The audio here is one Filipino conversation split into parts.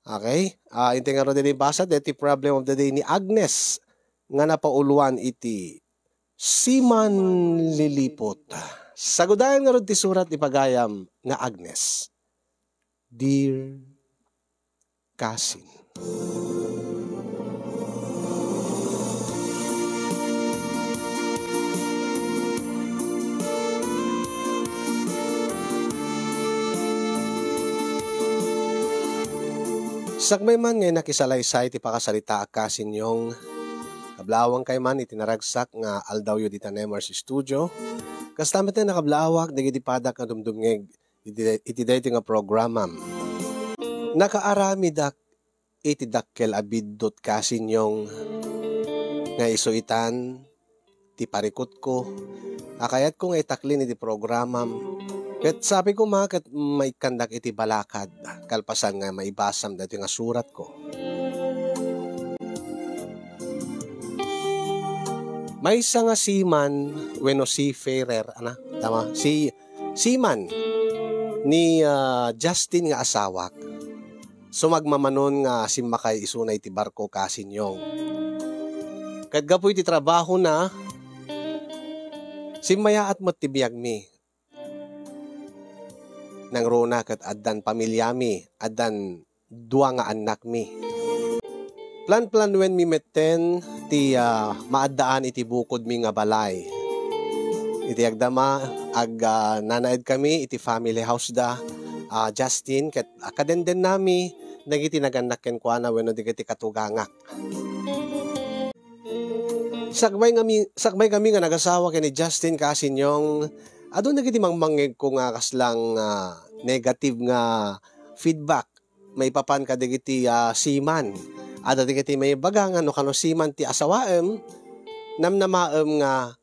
Okay? Inte nga ro din basa deti problem of the day ni Agnes nga napauluan iti Siman Lilipot. Sagudayan nga ro ti surat ipagayam nga Agnes. Dear Cousin. Sakbay man ngay nakisalaysay ti pakasalita akasin yung kablawang kay man itinaragsak nga aldawyo di tanemers studio. Kastamit na nakablawak dagiti padak nga dumdumngeg iti daytoy nga programam. Nakaaramidak iti dakkel abiddot kasin yung nga isuitan ti parikot ko. Akayat ko nga itaklin iti programam. Ket sabi ko ket may kandak iti balakad kalpasan nga maibasam dito nga surat ko. May isa nga siman wenno seafarer tama siman ni Justin nga asawak. Sumagmamanon nga simakay isunay ti barko kasinyong. Ket gapu iti trabaho na simmayaat mo ti biyag mi. Nang rona ket addan pamilyami, addan dua nga anak mi. Plan when mi metten ti maadaan iti bukod mi nga balay. Iti agdama nanaed kami iti family house da Justin ket akadenden nami dagiti naganak ken kuana wenno digiti katugangak. Sakbay kami nga nagasawa ken ni Justin kasinyong adun nagiti mangmangeg ko nga kaslang negative nga feedback may papan ka dagiti siman ada dagiti may bagangan no kano siman ti asawaem namnamaem nga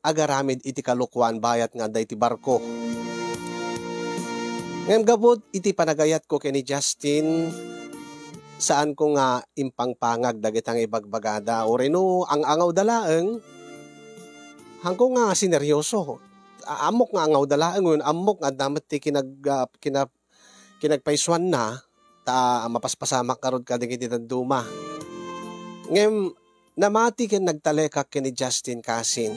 agaramid iti kalukwan bayat nga day ti barko. Ngem gabot iti panagayat ko kay ni Justin saan ko nga impangpangag dagitang ibagbagada o reno ang angaw dalaeng hangko nga sineryoso. Amok nga angaw dalaeng ngun amok nga damat ti kinagpaiswan na ta mapaspasamak karod ka digiti taduma. Ngem namati ken nagtalekak ken ni Justin kasin.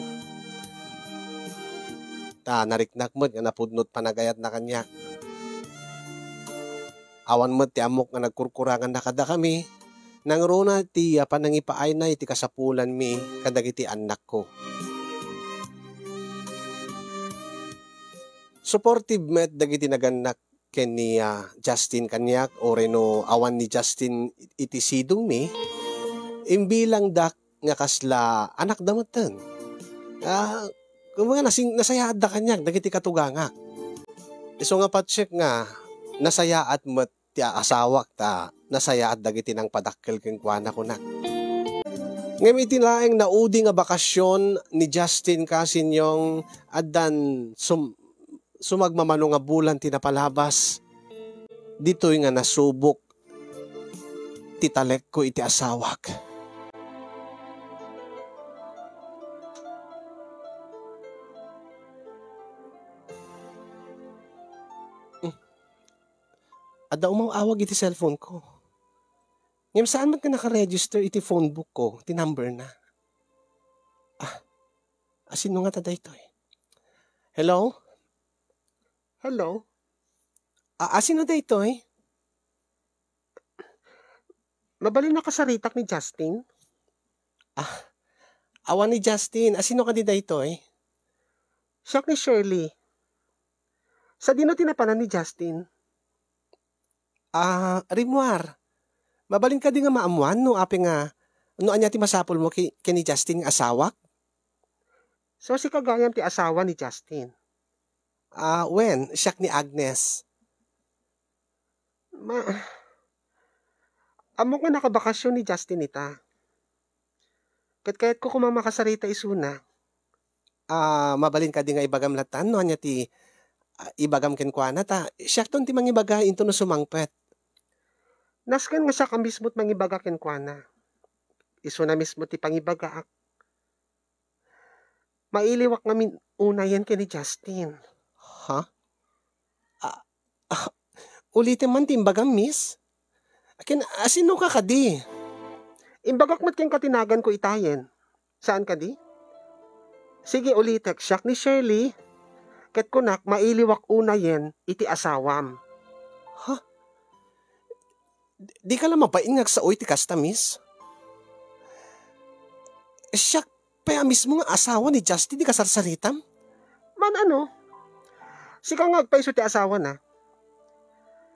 Ta nariknak met nga napudnot panagayat na kanya. Awan met ti amok nga nagkurkurangan na kada kami. Nang rona ti panangipaay na iti kasapulan mi kadagiti anak ko. Supportive met dagiti naganak ken ni Justin kanyak o reno awan ni Justin iti sidong mi imbilang dak nga kasla anak damatan. Kumbaga nasayaat da kanyak dagiti katugangak. Iso nga patsek nga nasayaat met ti asawak ta nasayaat dagiti nang padakkel ken kuana ko na. Ngem iti laeng naudi nga bakasyon ni Justin kasinyong addan sumagmamano nga bulan tinapalabas. Dito'y nga nasubok titalek ko iti asawak. Ada umawag iti cellphone ko. Ngem saan man ka nakaregister iti phone book ko, iti number na. Sino nga taday ito eh? Hello? Hello? Sino taday ito eh? Mabalin na kasaritak ni Justin? Awan ni Justin. Sino ka di ito eh? Siya ni Shirley. Sa dino tinapanan ni Justin? Rimwar. Mabalin ka di nga maamuan no api nga no anya ti masapol mo ki ni Justin nga asawak? So si kagayam ti asawa ni Justin. When? Siya ni Agnes. Amo nga nakabakasyon ni Justin ita. Kahit ko kumang makasarita isuna. Mabalin ka di nga ibagam latan no anya ti ibagam ken kuana ta. Siya ton ti mangibaga into no sumangpet. Nasken nga siya ka mismo't mangibaga ken kuana. Isuna mismo ti pangibaga. Mailiwak nga una yan ken ni Justin. Ulitin man ti imbagam miss? Akin, asino ka kadi? Imbagak mat ken katinagan ko itayen. Saan kadi? Sige ulitek, siyak ni Shirley. Ket kunak mailiwak una yen iti asawam. Ha? Di ka lang mapaingag sa oy ti kasta, miss? Siyak pa mismo nga asawa ni Justin di kasarsaritam? Man ano? Sika nga agpaiso ti asawa na.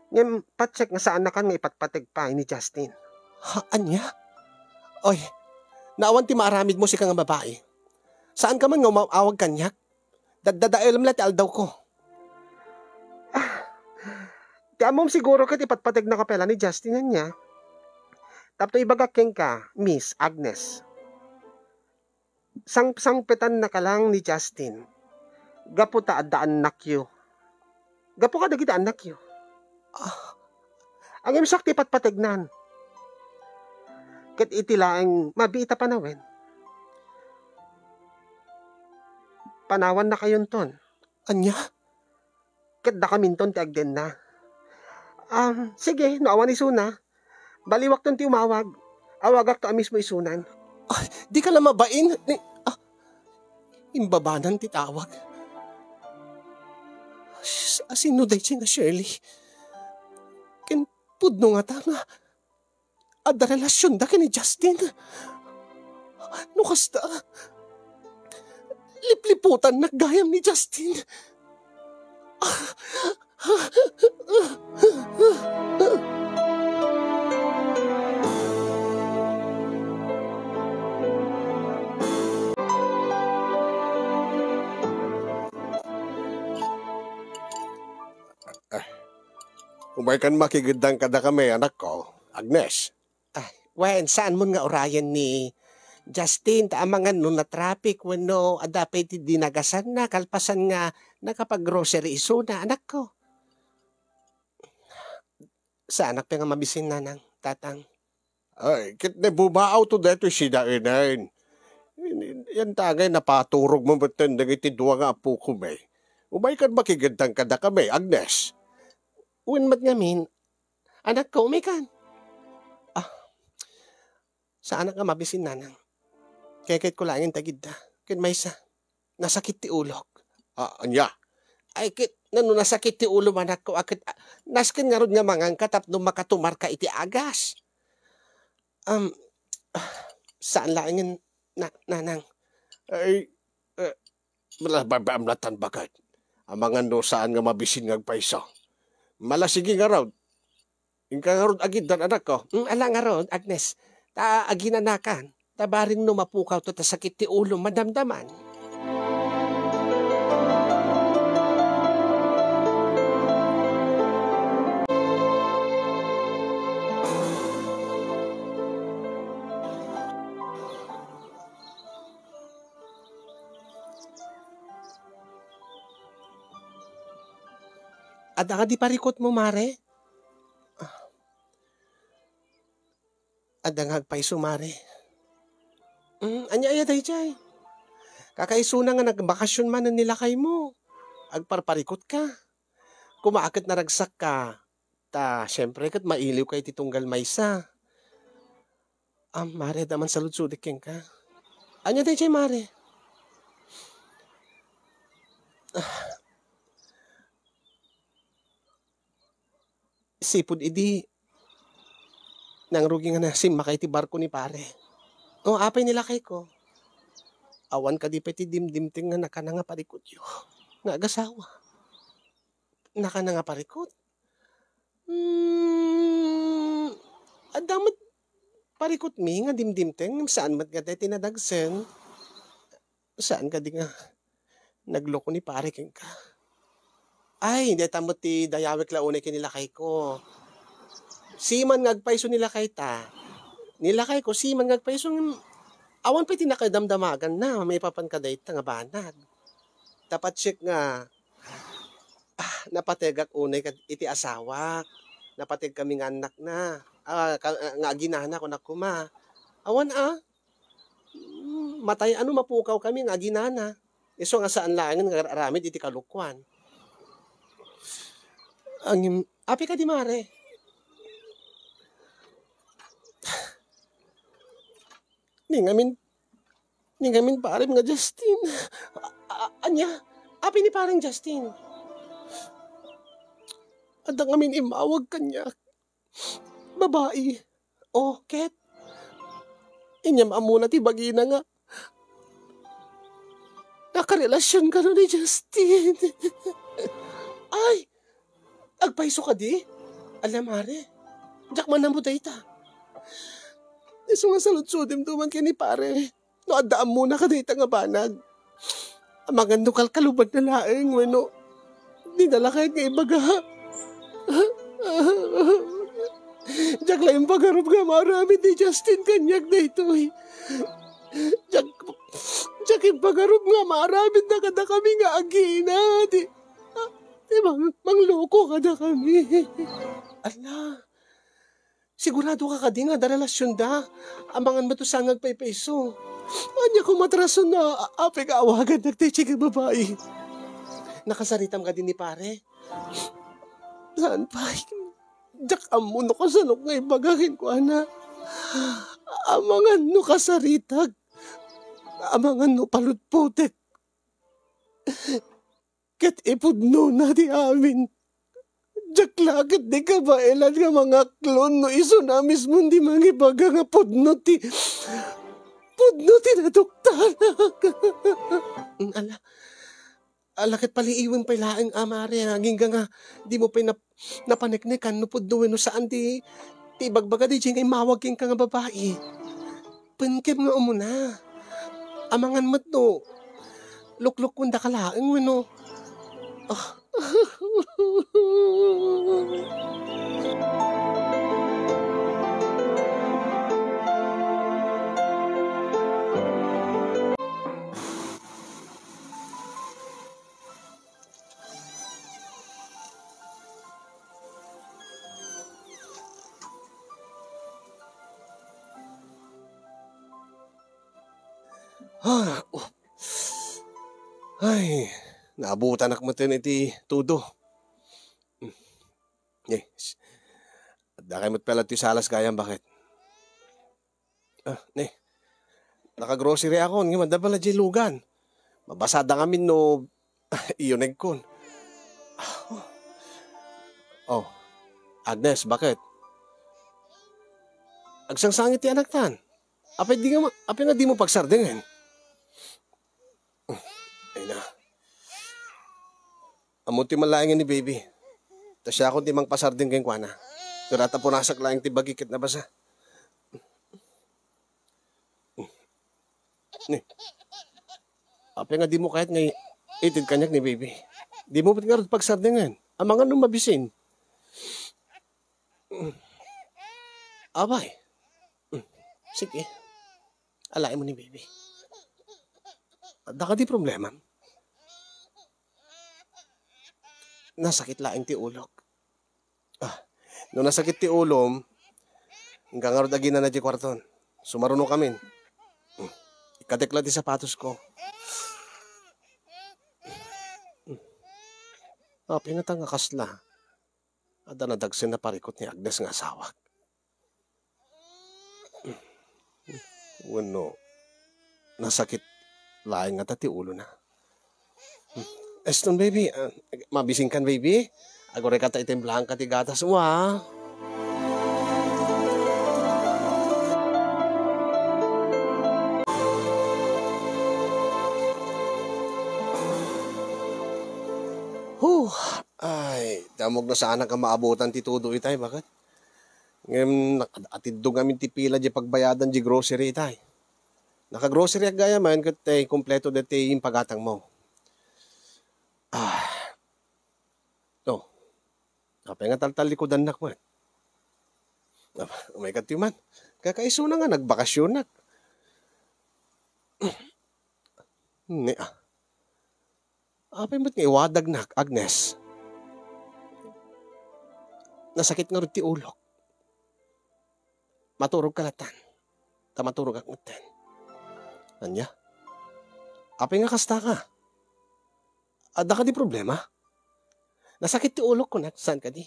Ngayon patsek nga saan na kan nga ipatpateg pa ni Justin. Ha? Anya? Oy, naawan ti maaramid mo sika nga babae. Saan ka man nga umawag kanyak? Dadadaelam lang ti aldaw ko. Ti amom siguro kat ipatpateg na kapela ni Justin niya. Tapos ibagakeng ka, Miss Agnes. Sang-sangpetan na ka lang ni Justin. Gapo ta addaan nakyo. Gapo ka dagiti anak yo. Ang imsak ti patpategnan. Ket itilaeng mabiita panawen. Panawan na kayon ton. Anya? Ket da kaminton ti agden na. Sige, naawan isuna. Baliwak ton ti umawag. Awagak ta mismo isunan. Di ka lang mabain. Imbabanan ti tawag. Asino day siya nga Shirley? Ken pudno nga ta nga. Adda relasyon da ni Justin. No kasta. Lipliputan na gayam ni Justin. Umay kan makigidang kada kami, anak ko, Agnes. Wen, saan mo nga orayan ni Justin, taamangan no na traffic, wano, adapay ti dinagasan na, kalpasan nga, nakapag-grocery iso na, anak ko. Sa anak pa nga mabisin na ng tatang. Ay, kit na bumaaw to dito siya inain. Yan tagay napaturog mo ba't iti duwa nga apo ko may. Umay kan makigidang kada kami, Agnes. Uwan mat ngamin, anak ko, umikan. Sa anak nga mabisin nanang. Kaya kahit kulangin tagid na. Kaya may isa, nasakit ti ulog. Anya? Ay, kit, nasakit ti ulo anak ko. Akit, naskin nga ron nga mangangkat at nung makatumar ka iti agas. Saan laingin, nanang? Ay, malababamlatan bagay. Amangan no saan nga mabisin nga paiso. Malasigi nga raw. Ingka nga raw agid dan anak ko. Ala nga raw, Agnes. Aginanakan. Tabaring no mapukaw to sakit ti ulo madamdaman. Ada nga di parikot mo, Mare? Ada nga agpaiso, Mare. Anya day jay. Kakaisuna nga nagbakasyon man nilakay mo. Agparparikot ka. Kumaakit na ragsak ka. Siyempre kat mailiw kay titunggal maysa. Mare, daman salud-sudik ka. Anya day jay, Mare? Sipod idi. Nang rugi nga na makay ti barko ni pare. Apay nilakay ko. Awan ka di peti dimdimting nga naka nga parikot yo. Nga agasawa. Naka nga parikot. Adamat parikot mi nga dimdimting. Saan mat nga tayo tinadagsen? Saan ka di nga nagloko ni pare king ka? Ay, hindi tamot ti dayawik launay kinilakay ko. Siman ngagpaiso nilakay ta. Nilakay ko, siman ngagpaiso. Awan pa tinakadamdamagan na. May papankadayt nga banag. Tapat check nga. Napategak unay iti asawa. Napateg kami nga anak na. Nga ginana ko na kuma. Awan matay ano mapukaw kami nga ginana. Iso nga saan lang nga aramid iti kalukwan. Api ka di, Mare. Ningamin parang nga Justin. Anya, api ni parang Justin. Ada ngamin imawag kanya. Babae. Oh, Ket. Inyam amuna ti bagina nga. Nakarelasyon ka no ni Justin. Ay, agpaiso ka di? Alam, Mare. Diyak man na mo dayta. Iso nga salutsudim duman kini pare. No, adaan muna ka dayta nga banag. Amangan no kalkaluban na laeng, wano. Dinala kahit nga ibaga. Diyak lang yung pagharap nga marami di Justin kanyag na ito eh. Diyak yung pagharap nga marami na kada kami nga agina. Di mangloko kada kami. Ala, sigurado ka di nga da relasyon da. Amangan matusangag pa ipeso. Anya kung matraso na apig awagan nagtechik ang babae. Nakasaritam ka din ni pare. Saan pa? Diyak amuno ka sa nuk nga ibagahin ko, ana. Amangan no kasaritag. Amangan no palutputek. Kat ipudno na di amin. Diyak lakit di ka ba elan nga mga klon no iso na mismo di mangibaga nga pudno ti na doktana. Alakit paliiwan pa ilaang amare. Hanggang nga di mo pa napaniknikan no pudno no saan ti bagbaga di dyan ngay mawagin ka nga babae. Pankim nga umuna. Amangan mat no. Lukluk kunda ka laang wano. Ay, naabutan ak mo iti tudo. Yes. Dakay mo't pala ti salas kayang bakit? Nakagrocery ako, nga manda pala di lugan. Mabasada kami no, iyon nagkon. Oh, Agnes, bakit? Agsangsangit ti anak tan. Apay nga di mo pagsardingan. Ay na. Amunti malaingin ni baby. Tas siya ako di mang pasarding kayong kwa na. Turata po nasak laing ti bagikit na basa. Ni. Apay nga di mo kahit nga itid kanyak ni baby. Di mo nga pagsardingan. Amangan nung mabisin. Abay. Sige. Alain mo ni baby. Da ka di problema. Nasakit laing ti ulok. Nung nasakit ti ulom, hanggang nga rodagin na di kwarton. Sumaruno kami. Ikatekla ti sapatos ko. Pinatang nga kasla. Ada nadagsin na parikot ni Agnes nga asawak. Wano, nasakit laing nga ti ulo na. Eston baby, mabising kan baby. Agore kata itimplahan ka ti gatas mo ha. Ay, damog na sana ka maabutan ti tudo itay, bakit? Ngayon, atiddo ngamin ti pila di pagbayadan di grocery itay. Naka-grocery ag gaya man, kat kompleto dati yung pagatang mo. Kapay nga taltal likodan nak man. Umay kat man. Kakaiso na nga, nagbakasyon nak. Apay mo't nga iwadag nak, Agnes. Nasakit nga rin ti ulok. Maturog kalatan. Maturog ak ngatan. Anya? Apay nga kasta ka. Ada ka di problema? Nasakit ti ulok ko na. Saan ka di?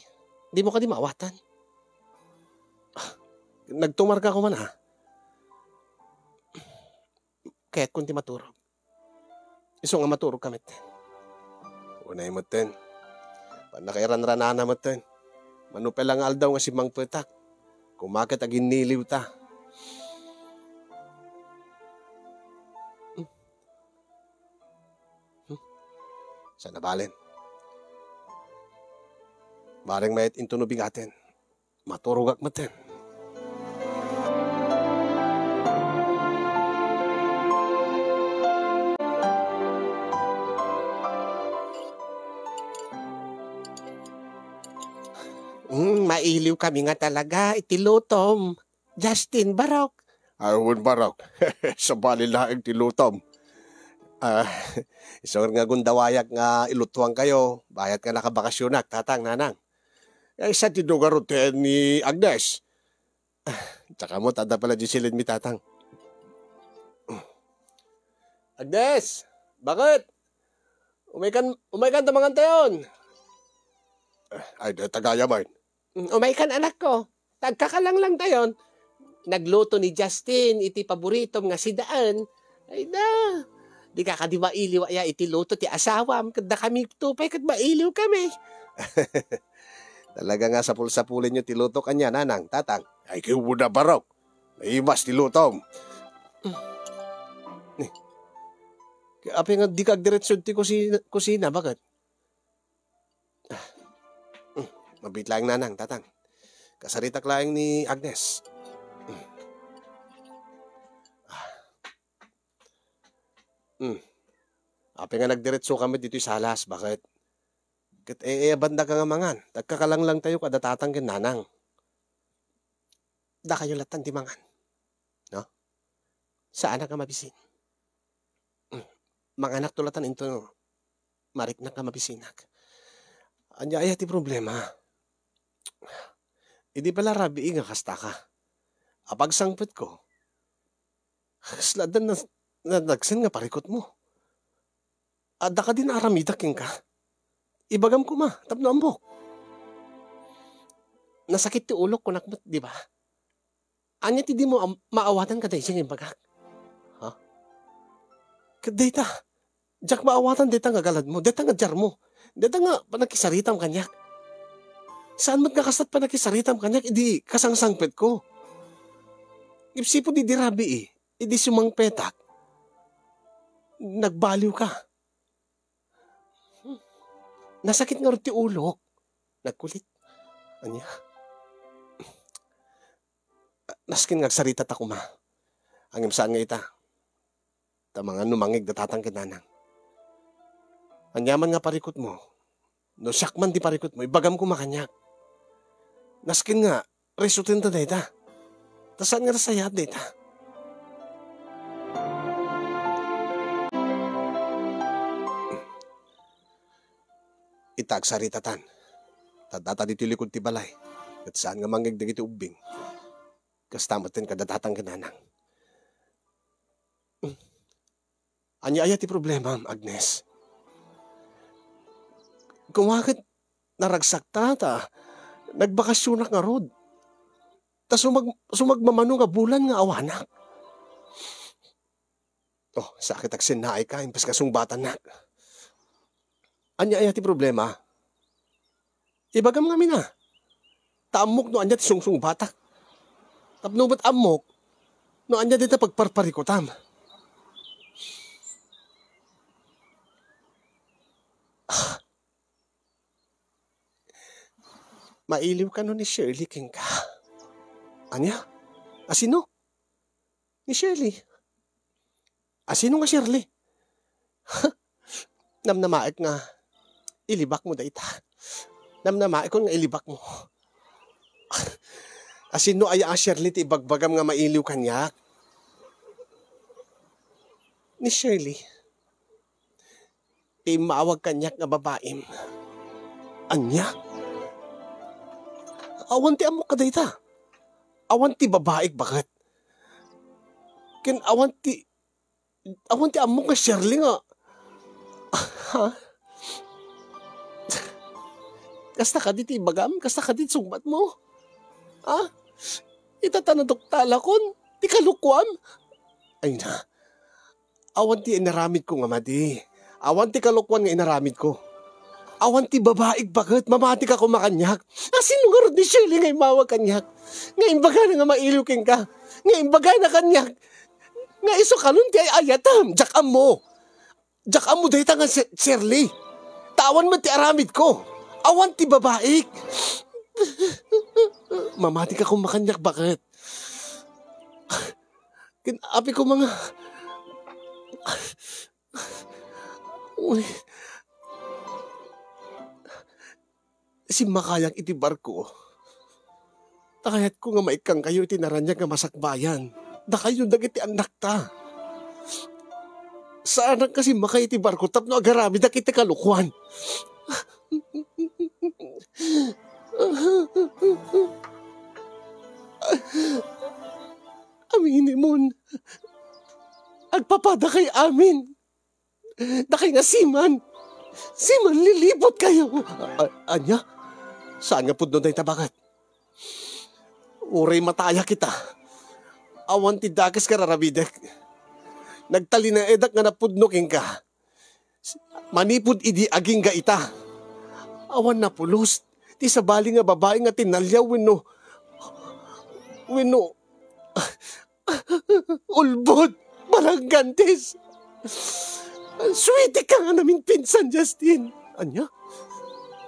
Di mo ka di maawatan. Nagtumar ka ko man ha? Kaya't kunti maturog. Iso nga maturog kamit. Unay mo ten. Panakairan-ranana mo ten. Manupel lang aldaw nga si Mang Petak. Kumakit agin niliw ta. Sana balen. Bareng mayat intunubing atin. Maturugak maten. Mailiw kami nga talaga. Itilutom. Justin Barok. Arwin Barok. Sa balilaing tilutom. Isor nga gundawayak nga ilutuang kayo. Bayat nga nakabakasyonak, tatang, nanang. Isa tinugarot ni Agnes. Tsaka mo, tada pala gisilid mi tatang. Agnes! Bakit? Umay kan tamangan tayon. Ay, tagaya man. Umay kan anak ko. Tagkakalang lang tayon. Nagluto ni Justin, iti paboritom nga si Daan. Ay da. Di ka di mailiw ya iti luto ti asawam. Kada kami tupay kad mailiw kami. Talaga nga sapul-sapulin nyo tiluto kanya, nanang, tatang. Ay, kayo muna Barok. Naimas tilutom. Api nga di kagdiretsyon ti kusina, bakit? Mabit lang, nanang, tatang. Kasaritak lang ni Agnes. Api nga nagdiretso kami dito sa salas, bakit? Kat banda ka nga mangan. Tagkakalang lang tayo kada tatang nanang. Da kayo latan di mangan. No? Saan ka mabisin? Manganak tulatan into mariknak ka mabisinak. Anya ay ti problema. Idi pala rabi nga kasta ka. Apag sangpet ko. Sladan na nagsen nga parikot mo. Ada ka din aramidaking ka. Ibagam ko ma, tapno ambok. Nasakit ti ulok ko nakmat, di ba? Anya ti di mo maawatan ka day siyang ibagak. Ha? Kaday ta. Diyak maawatan dita nga galad mo, dita nga jar mo. Dita nga panakisaritam kanyak. Saan mat nga kasat panakisaritam kanyak, idi kasangsangpet ko. Ipsipo di dirabi idi sumang petak. Nagbaliw ka. Nasakit nga rin ti ulo. Nagkulit. Anya? Naskin nga sarita ta kuma. Ang imsaan nga ita. Ta mga numangig datatang kinanang. Anyaman nga parikot mo. No syakman di parikot mo. Ibagam ko makanyak. Naskin nga. Resultin ta data. Tasaan nga nasayat data. Itag saritatan. Tadata dito likod ti balay. At saan nga mangigdag iti ubing. Kastamatin kadatatang kinanang. Anya ti problema, Agnes. Kung bakit naragsak ta, nagbakasyonak nga rod. Ta sumagmamano nga bulan nga awanak. Oh, sakit ak sinay ka, impas ka sungbatan nak. Anya ti problema. Ibagam nga mina. Taamok no anya ti sungsung batak. Tapno ba't amok no anya dita pagparparikotam. Mailiw ka no ni Shirley king ka. Anya? Asino? Ni Shirley. Asino nga Shirley? Namnamaik nga ilibak mo dayta. Namnamaik ko nga ilibak mo. Asino ay Shirley ti ibagbagam nga mailiw kanya? Ni Shirley. Ti maawag kanyak nga babaim. Anya? Awan ti amok ka dayta. Awan ti babaik bakit? Awan ti amok nga Shirley nga. Ha? Kasta ka dit ibagam? Kasta ka dit sugbat mo? Ha? Itatanadok talakon? Di kalukwam? Ay na. Awan ti inaramid ko nga madi. Awan ti kalukwan nga inaramid ko. Awan ti babaig bagat, mamati ka kumakanyak. Sino nga rin ni Shirley nga imawag kanyak? Nga imbaga na nga mailuking ka. Nga imbaga na kanyak. Nga iso kalun ti ay ayatam. Jakam mo. Jakam mo dahita nga Shirley. Tawan man ti aramid ko. Awan ti babaig. Mamati ka kumakanyak bakit? Kinapi ko mga... Uy... Si makayang iti barko. Takayat ko nga maikang kayo iti naranya nga masakbayan. Da kayo dagiti anak ta. Saan kasi makay iti barko tapno agarami da kiti kalukwan. Aminin mo. Agpapada kay amin. Da kay nga siman. Siman lilipot kayo. Anya? Saan nga pudno na itabagat? Uray mataya kita. Awan ti dakas kararabidek. Nagtali na edak nga napudnoking ka. Manipud idi aging ga ita. Awan na pulos. Ti sabali nga babae nga tinalyaw wino. Ulbod. Balanggantes. Sweetie ka nga namin pinsan, Justin. Anya?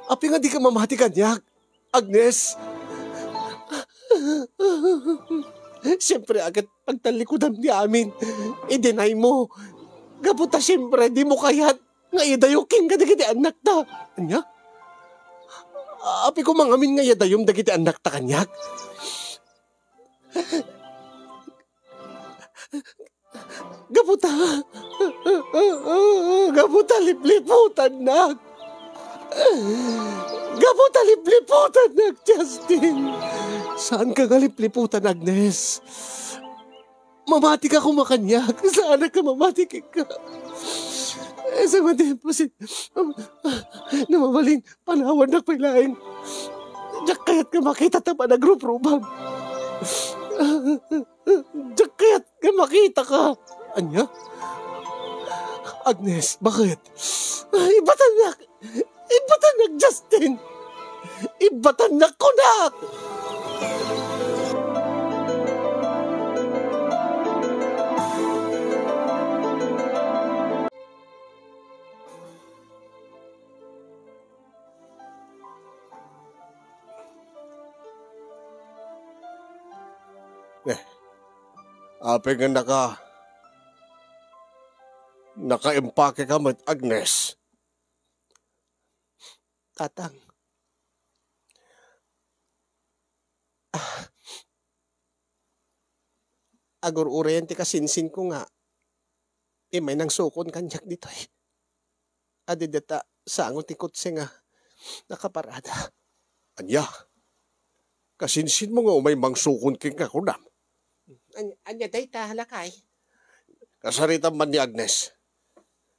Api nga di ka mamati kanyak, Agnes. Siyempre agad pagtalikodan ni amin, i-deny mo. Gabuta siyempre di mo kayat, nga idayuking ka dagiti anak ta. Anya? Api ko mangamin nga idayom dagiti anak ta kanyak. Gabuta lipliputan na. Gabuta lipliputan na, Justin. Saan ka lipliputan, Agnes? Mamati ka kumakanyak. Saan ka mamati ka? Sa matempo na mamaling panawan na pailaing. Diyak kaya't ka makita tapa na group-rubang. Diyak kaya't ka makita ka. Anya? Agnes, bakit? Ibatanak, Justin! Ibatanak ko na! Ape nga naka-empake ka mat, Agnes. Tatang. Agur-urayan ti kasinsin ko nga. May nang sukon kanyak dito eh. Adidata sangot ti kutse nga nakaparada. Anya? Kasinsin mo nga umay mang sukon king kakunam. Anya day ta halakay. Kasaritan man ni Agnes.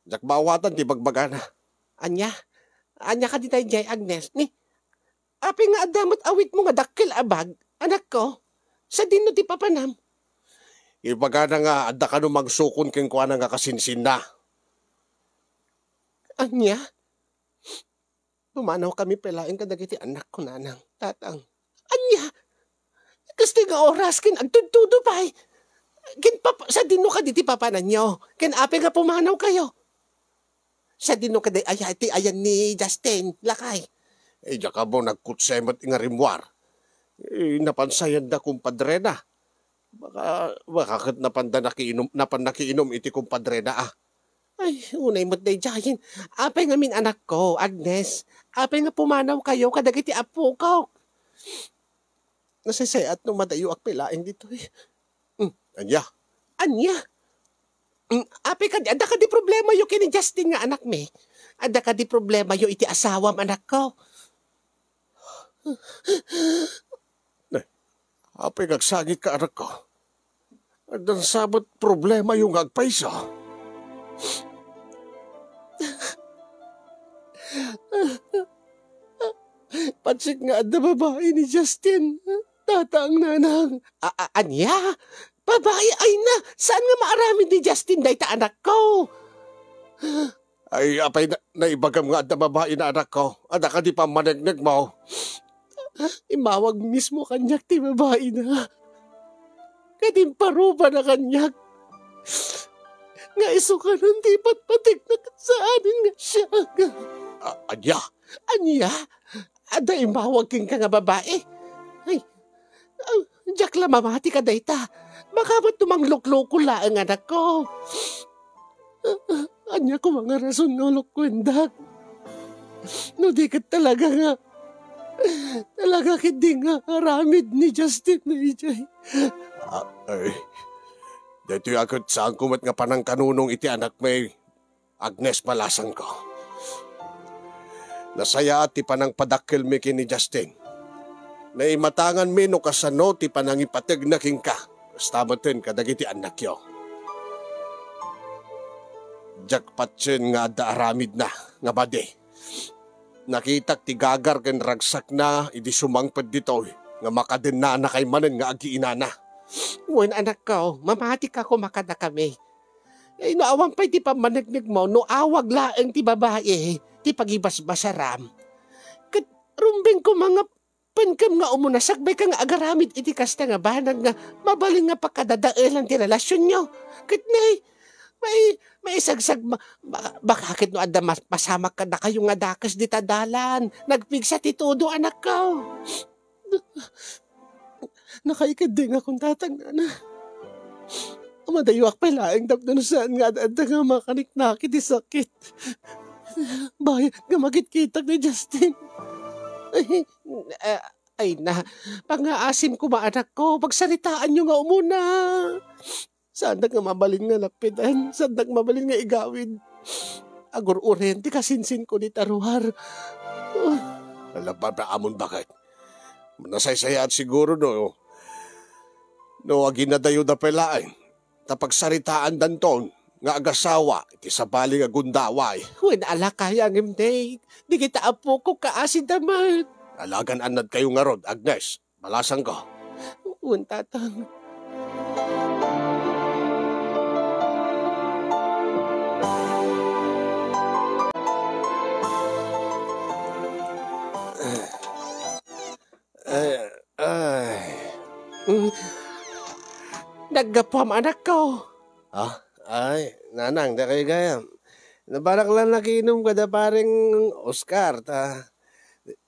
Jakbawatan ti bagbagana. Anya ka di tayo jay Agnes. Ni, api nga adamot awit mo nga dakil abag, anak ko. Sa dino ti papanam. Ibagana nga adda ka no magsukon king kuana nga kasinsin na. Anya? Pumanaw kami pelaing kadagiti anak ko nanang, tatang. Anya? Kasi nga oras kin agtududo pa'y. Sa dino ka diti papanan nyo. Kin api nga pumanaw kayo. Sa dino ka di ayati ayan ni Justin, lakay. Diya mo nagkutsemat nga rimwar. Napansayan na kumpadre na. Baka kat nakiinom iti kumpadre na ah. Ay, unay mo't day jayin. Apay nga min anak ko, Agnes. Apay nga pumanaw kayo kadagiti apo ko. Nasisayat nung madayo ak pilaing dito eh. Anya? Apay ka, ada ka di problema yung kini Justin nga anak me. Ada ka di problema yung iti asawam anak ko. Apay kagsagit ka anak ko. Adang sabot problema yung agpaysa. Patsik nga ada babae ni Justin. Tatang nanang. Anya? Babae ay na. Saan nga maaramid ni Justin day ta anak ko? Ay, apay na ibagam nga at babae na anak ko. At ka di pa managnig mo. Imawag mismo kanyak ti babae na. Kadim paruba na kanyak. Nga iso ka nun di patpatik na saanin nga siya. Anya? Anya? Ada imawag king ka nga babae. Ay, Jack la mamati ka dayta. Baka ba't tumanglok-loko la ang anak ko? Anya ko mga rason nga lokwendak. No di ka talaga nga. Talaga hindi nga aramid ni Justin na ijay. Ay, dito yung agad saan kumat nga panang kanunong iti anak may Agnes Malasang ko. Nasaya at ti panang padakkel mi kini Justin. Naimatangan mi no kasano ti panang ipateg na king ka. Stabaten kadagiti anak yo. Jackpot nga ada aramid na nga bade. Nakitak ti gagar ken ragsak na idi sumangped ditoy nga makadin na kay manen nga agiina na. Wen anak ko, mamati ka kumakada kami. Ay noawan pa'y ti pamanagnig mo, no awag laeng ti babae, ti pagibasbasaram. Kat rumbing ko mga pankam nga umunasakbay ka nga agaramid iti kasta nga banag nga mabaling nga pakadadaelan ti relasyon nyo. Kat may isagsag, bakit no ada pasamak ka na kayo nga dakas di tadalan, nagpigsa ti todo anak ko. Nakaikading akong tatang na. Madayuak pa laing tapno saan nga at nga makaniknaki di sakit. Bayan nga magkit-kitag ni Justin. Ay na, pangaasim ko maanak ko, pagsaritaan nyo nga umuna. Saan nga mabalin nga lapitan, saan nga mabalin nga igawin. Agur-urente kasinsin ko ni Taruhar. Alam ba amon bakit? Nasaysaya at siguro no aginadayo da pelain. Tapagsaritaan danton nga agasawa iti sabali nga gundaway. Wen ala kaya ng imday, di kita apo ko kaasin damat. Alagan anad kayo nga rod, Agnes. Malasang ko. Wen tatang. Naggapam anak ko. Ay, nanang, da kayo gaya. Nabarak lang nakiinom ka da paring Oscar, ta.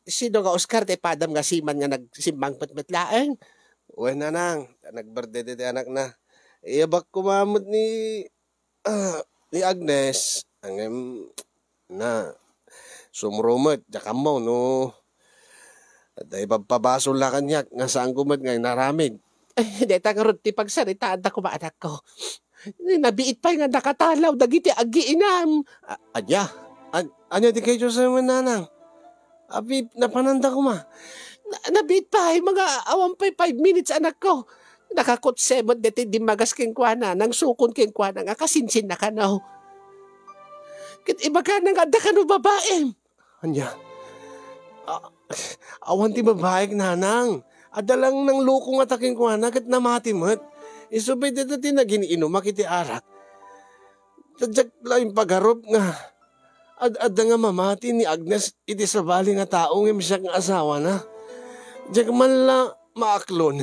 Sino nga Oscar, te padam nga siman nga nagsimbang patmatlaeng? Uwe, nanang, nagberde de anak na. Iyabak kumamot ni Agnes. Ang na, sumrumot, jakamaw, no. At ay pabasol na kanyak, nga saan kumat nga naramid. Deta nga ron ti pagsaritaan na kumaanak ko. Nabiit pa nga nakatalaw, dagiti agiinam. Anya di kayo sa nanang? Abi, napananda ko ma. Nabiit pa, mga awang pa 5 minutes anak ko. Nakakutsebot deti di magas king kuana, nang sukon king kuana, nga kasinsin na kanaw. Kit iba ka nang ada ka no babae. Anya? Awan ti babae nanang. Adalang ng lukong ataking kuana kat namati mo't. Isubay dito tinaginiinom makiti arak. Tadyak lang pagharap nga. Ada nga mamati ni Agnes iti sabali nga taong imsiyak nga asawa na. Diyak man la maaklon.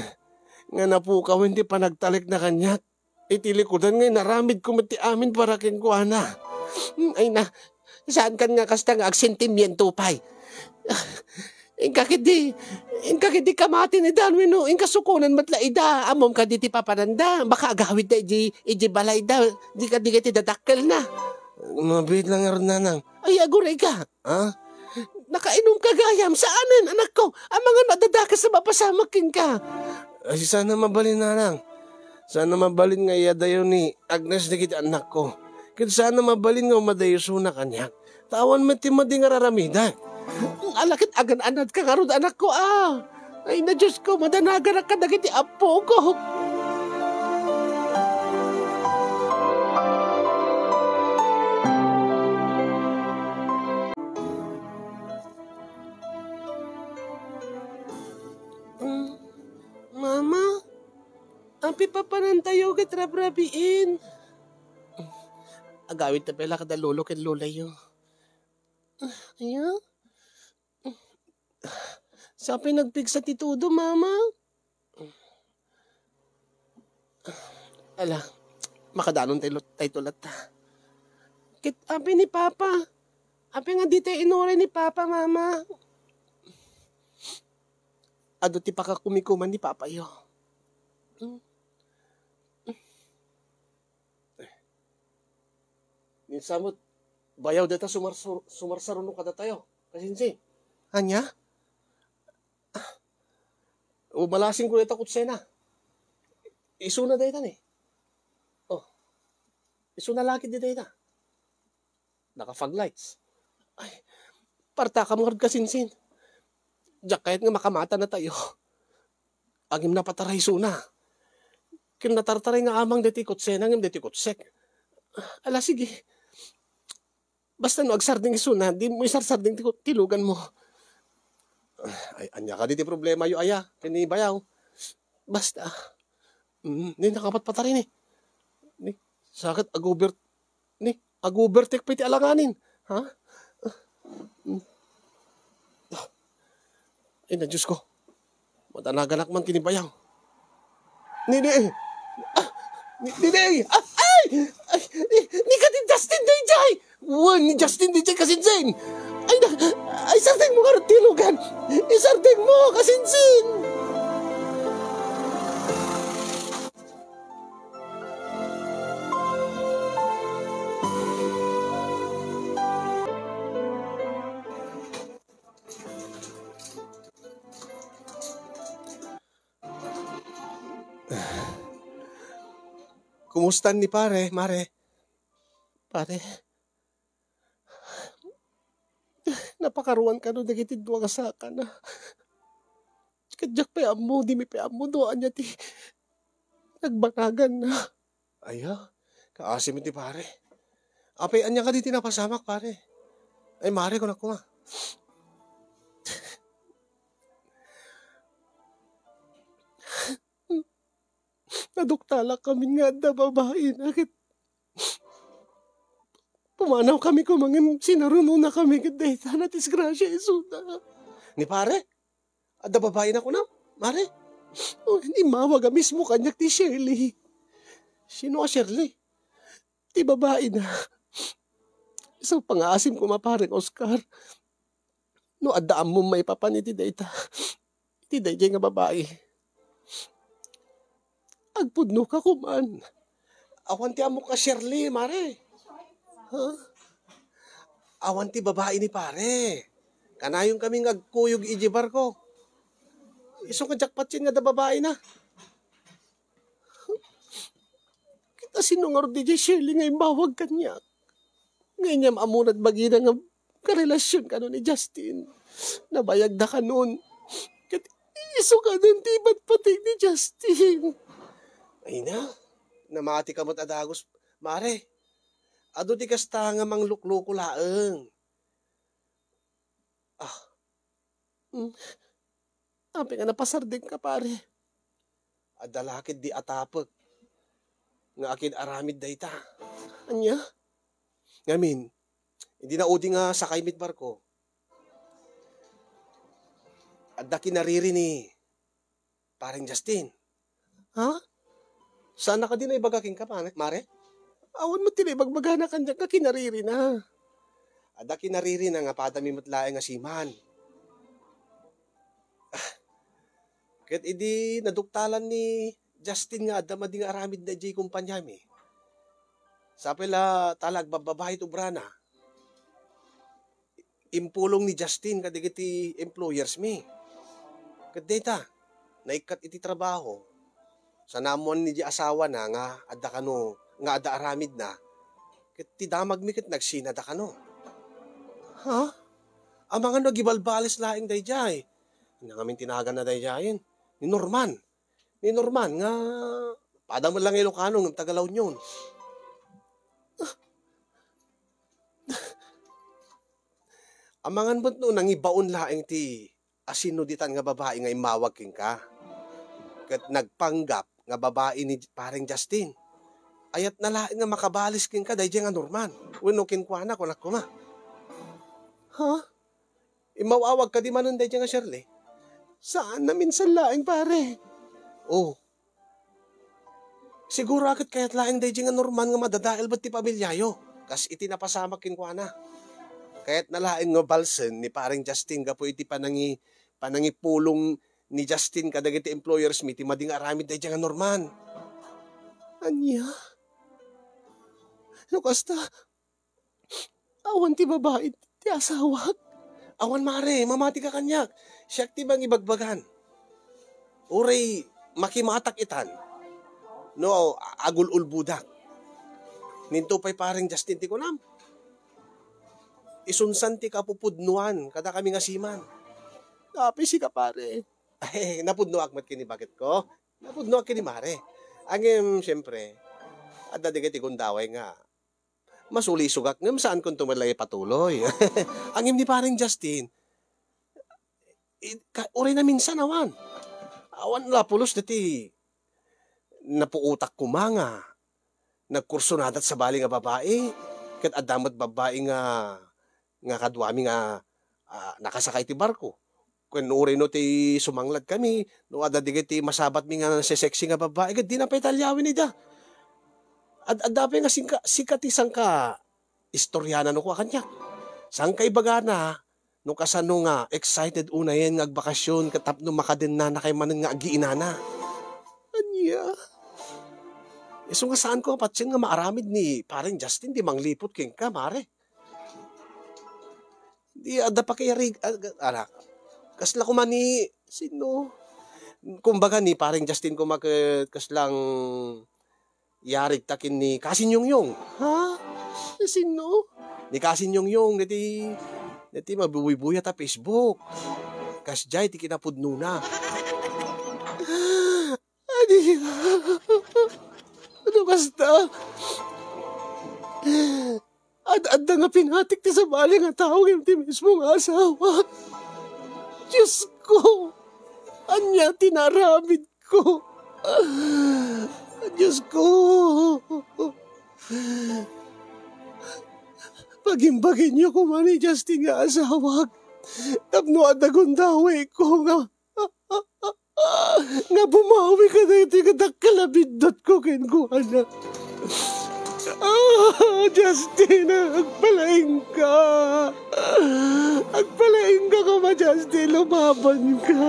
Nga napukaw hindi pa nagtalik na kanyak. Itilikudan nga naramid kumati amin para king kuana. Ay na, saan kan nga kasta nga agsentimiento pa'y? Inkakidi kamati ni Darwin, inkasukunan matla ida, amom ka di ti papananda, baka agawid da iji balay da, di ka ti dadakkel na. Mabit lang nga ron nanang. Ay, aguray ka. Ha? Nakainom ka gayam, saanan anak ko, ang mga nadadakas sa mapasamakin ka. Ay, sana mabalin nanang. Sana mabalin nga iyadayo ni Agnes na kita anak ko. Kaya sana mabalin nga umadayo suna kanyak. Tawan mo ti madi nga raramidan. Alakit agan-anad ka karod anak ko Ay na Diyos ko, madanagan ka dagiti apo ko. Api papanan tayo ket rabrabiin. Agawid ta pala kada lolo ken lola yo. Aya? Sabi nagpigsa ti Tudo, mama. Ala, makadanon tayo tulat ta. Kit api ni Papa. Api nga di tayo inore ni Papa, mama. Ado ti pakakumikuman ni Papa yo. Minsamot, bayaw data sumarsarunong kada tayo. Kasinsi. Anya? Umalasing ko dito kutsena. Isu na data ni. Oh. Isu na laki dito data. Naka-fog lights. Ay, parta ka mga kasinsin. Diyak kahit nga makamata na tayo. Agim na pataray suna. Kin natartaray nga amang deti kutsena ngam deti kutsek. Ala sige. Basta no agsarding isuna, di mo isarsarding tilugan mo. Ay, anya ka diti problema yu aya, kini bayaw. Basta. Ni nakapat pata rin eh. Ni, sakit agubertek pa iti alanganin. Ha? Ay, na Diyos ko. Matanagalak man kini bayaw. Nini! Nini! Ay! Ni ka din Justin Dayjay! Ni Justin Dayjay kasinsin! Ay, sarting mo nga tilugan! Isarting mo kasinsin! Kumusta ni pare, mare? Pare, napakaruan ka no, dagitid duwa ka sa ka na. Kadyak pa mo, di mi pa mo, doan niya ti nagbanagan na. Aya, kaasim ti pare. Apay, anya ka di tinapasamak, pare. Ay, mare ko na ko nga. Naduktala kami nga da babae na pumanaw kami kumangin sinaruno na kami kadayta na disgrasya isuda. Ni pare? Ada babae na ko na, mare? Oh, hindi mawaga mismo kanyak ti Shirley. Sino ka Shirley? Ti babae na. Isang pang-aasim ko mapareng Oscar. No, adaan mo may papan iti dayta. Iti dayta nga babae. Agpudno ka kuman. Awan ti amo ka Shirley, mare. Ha? Awan ti babae ni pare. Kanayong kaming agkuyog ijibar ko. Iso ka jakpatsin nga da babae na. Kita sinungar di Shirley nga imbawag kanya. Ngayon amunad bagina nga karelasyon ka nun ni Justin. Nabayag da ka nun. Iso ka nun tibat pati ni Justin. Ay na, namati ka mo't adagos, mare. Ado di kasta nga manglukluko laeng. Api nga napasarding ka, pare. Adalakid di atapag. Nga akin aramid dayta. Anya? Ngamin, hindi na udi nga sakay mit barko. Adda kinariri ni paring Justin. Ha? Sana ka din na ibagaking ka, mare? Awan mo tinibagbaga na kanya ka kinariri na. Ada kinariri na nga padami matlaeng nga siman. Kahit idi naduktalan ni Justin nga ada mading aramid na jay kumpanyami. Sapila talag bababahay to brana. Impulong ni Justin kadigiti employers mi. Kadeta, naikat iti trabaho. Sa namon ni di asawa na nga adda kano nga adda aramid na ket ti damag mi ket nagsinada kano. Ha? Ang mga nagibalbales laing dayjay. Nga ngamin tinagan na dayjayin. Ni Norman nga padam lang Ilocano ng Tagalaw nyon. Ang mga nbot no nangibaon laing ti asino ditan nga babae nga imawag king ka. ket nagpanggap nga babae ni paring Justin. Ayat nalain nga makabalis kin ka dayjay nga Norman. Wenno kinkwana ko nakuma. Ha? Imawawag ka di manon dayjay nga Shirley. Saan na minsan laing pare? Oh. Siguro akit kayat laing dayjay nga Norman nga madadael bat ti pamilyayo. Kas iti napasamak kinkwana. Kayat nalain nga balsen ni paring Justin gapo iti panangi pulong ni Justin kadagiti employers mi ti mading aramid dayjay nga Norman. Anya? No kasta, awan ti babae ti asawak. Awan mare, mamati ka kanyak. Siyak ti bang ibagbagan. Uray, makimatak itan. No, agul-ul budak. Ninto pa'y paring Justin ti kunam. Isunsan ti kapupudnuan, kada kami nga siman. Kapi si ka pare. Ay, napudnuak mat kini bakit ko? Napudnuak kini mare. Angem, siyempre, at dadigay ti kundaway nga, masuli sugak ngam saan kung tumalay patuloy. Angem ni paring Justin, uri na minsan awan. Awan lapulos dati, napuutak kumanga, nagkurso nadat sa bali nga babae, kat adamat babae nga kadwami nga nakasakay ti barko. Kung uri no ti sumanglad kami, no adadigay ti masabat mi nga sexy nga babae, di na pa italyawin ida. Dapat nga sikat isang ka istoryanan no ko kanya. Sang kay bagana, no kasano nga excited una yan nga agbakasyon katapno makadin na kay manen nga agiinana. Anya? So nga saan ko patsin nga maaramid ni paring Justin di manglipot king ka mare. Di ada pa kay rig anak. Kasla ko man ni sino? Kumbaga ni paring Justin ko kaslang yarig takin ni Kasin Yung. Ha? Sino? Ni Kasin Yung dati mabubuya ta Facebook. Kasjay ti kinapudno na. Adi. Ano basta? Ad nga pinatik ti sa bali nga tao yung ti mismo nga asawa. Diyos ko! Anya tinaramid ko! Diyos ko! Pagimbagin niyo ko man ni Justin nga asawag. Tapno at nagundaway ko nga. Nga bumawi ka na iti kadakkalabindot ko kinkuhanan. Justin, agpalaing ka. Agpalaing ka ka ma, Justin. Lumaban ka.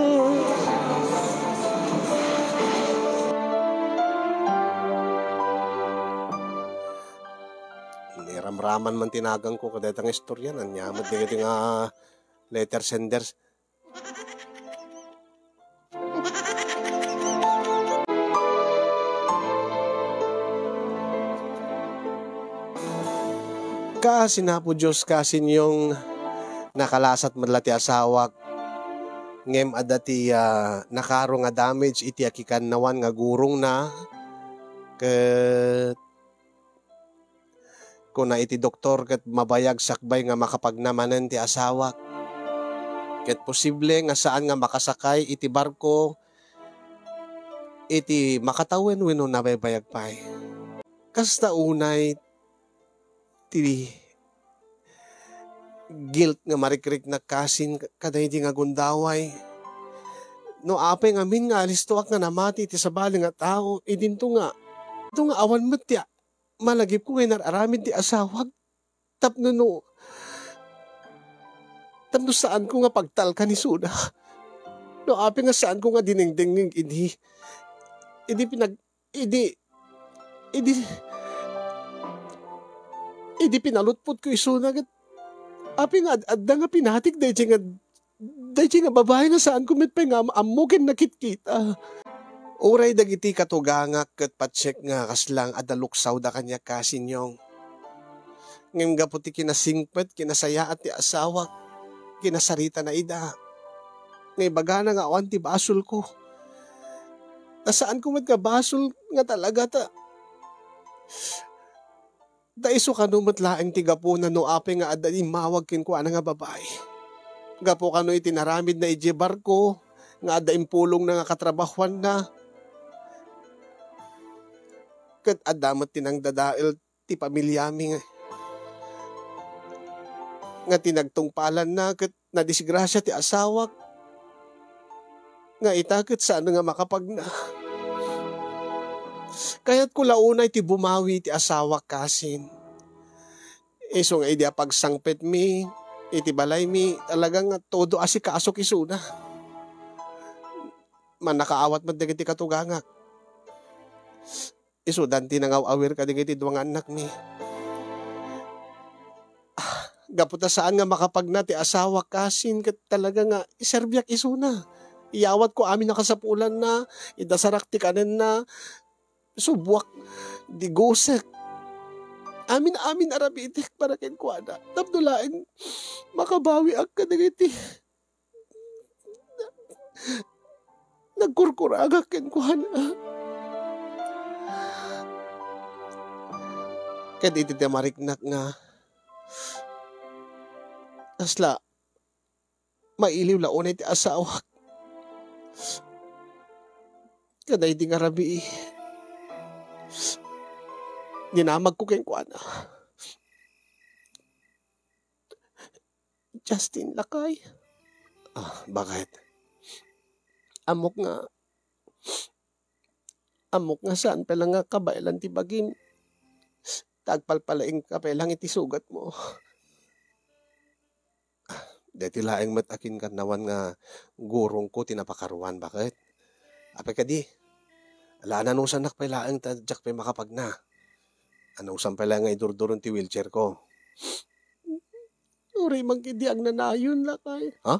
Niramraman man tinagang ko kadetang istorya. Nanyamad di nga letter senders. Kasi na po Diyos kasin yung nakalasat madlati asawak ngem adati nakaro nga damage iti akikan nawan nga gurong na ket kuna iti doktor ket mabayag sakbay nga makapagnamanen ti asawak ket posible nga saan nga makasakay iti barko iti makatawen wenno nabaybayag pay kasta unay ti guilt nga marikrik na kasin kaday di nga gundaway. No apay nga min nga alistuak nga namati ti sabali nga tao, idinto nga awan met ti malagip ko ngay nararamid ti asawag. Tapno saan ko nga pagtalka ni Suna. No apay nga saan ko nga dinengdengeng Idi pinalutpot ko isuna kat api nga adda nga pinatik dahil nga babae nga saan kumit pa nga amukin nakit-kita. Uray dagiti katugangak kat patsek nga kaslang adaluksaw da kanya kasin yung. Ngayon nga puti kinasingpet, kinasaya at ti asawak, kinasarita na ida. Ngay baga na nga awan ti basol ko. Nasaan kumit ka basol nga talaga ta. Daiso ka numatlaeng tigapo na no ape nga adali mawag kinkwa na nga babae. Gapo ka no itinaramid na ijebar ko, nga adaim pulong na nga katrabahuan na, Kat adamot tinang dadail ti pamilyami nga tinagtungpalan na kat nadisgrasya ti asawak nga itakit saan nga makapag na. Kaya't kulaunay ti bumawi ti asawak kasin. Iso nga idi pagsangpet mi, iti balay mi, talagang todo asikasok isuna. Man nakaawat man dagiti katugangak. Iso danti nangaw-awir ka dagiti duwang anak mi. Gaputa saan nga makapagna ti asawa kasin kat talaga nga iserbiak isuna. Iyawat ko amin nakasapulan na, idasarak ti kanen na, subwak, digosek. Amin arabitik para ken kuana. Tapdulain, makabawi ang kadagiti. Nagkurkuragak ken kuana. Ket iti mariknak nga, asla, mailiw launay ti asawak. Kaday di nga rabi dinamag ko kayong kuana. Justin Lakay. Bakit? Amok nga saan pala nga kabailan ti bagim. Tagpalpalaing kapelang iti sugat mo. Deti laeng matakin ka nawan nga gurong ko tinapakaruan. Bakit? Apay ka di. Ala nanusan nak pailaang tadyak pay makapag na. Anusan pala nga idurduron ti wheelchair ko. Uri magkidi ang nanayon Lakay. Ha?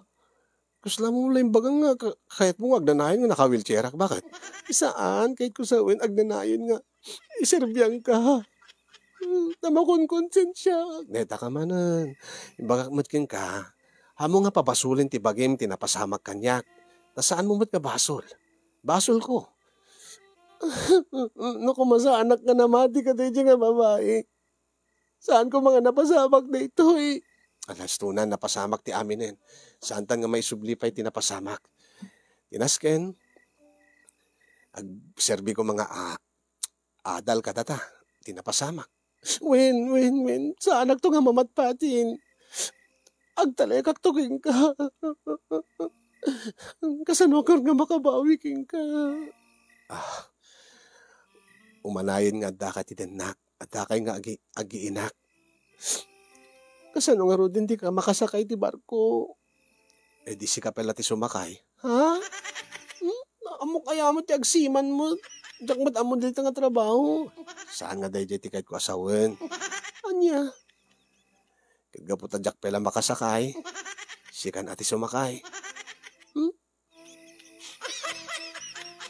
Kusla mo lang bagang nga kahit mo agnanayon nga naka-wheelchair. Bakit? Isaan kahit kusawin agnanayon nga iserbyang ka. Namakon konsensya. Neta ka manan. Ibagak matkin ka. Hamo nga pabasulin ti bagim tinapasamak kanyak. Nasaan mo mat nga basol? Basol ko. Naku masaanak ka na mati ka tayo nga babae. Saan ko mga napasamak na ito eh? Alas tunan napasamak ti aminin. Saan tan nga may sublipay tinapasamak. Tinasken. Agserbi ko mga adal ka data. Tinapasamak. Win. Saan to nga mamatpatin? Agtalekak to king ka. Kasanokar nga makabawi king ka. Umanayon nga da ka ti denak. At da kay nga agiinak. Kasano nga rodin di ka makasakay ti barko. Di si kapela ti sumakay. Ha? Amok kaya mo ti agsiman mo. Diyak mat amon dito nga trabaho. Saan nga dahi ti kahit ko asawan? Anya? Kagaputa diyak pela makasakay. Sikan ati sumakay.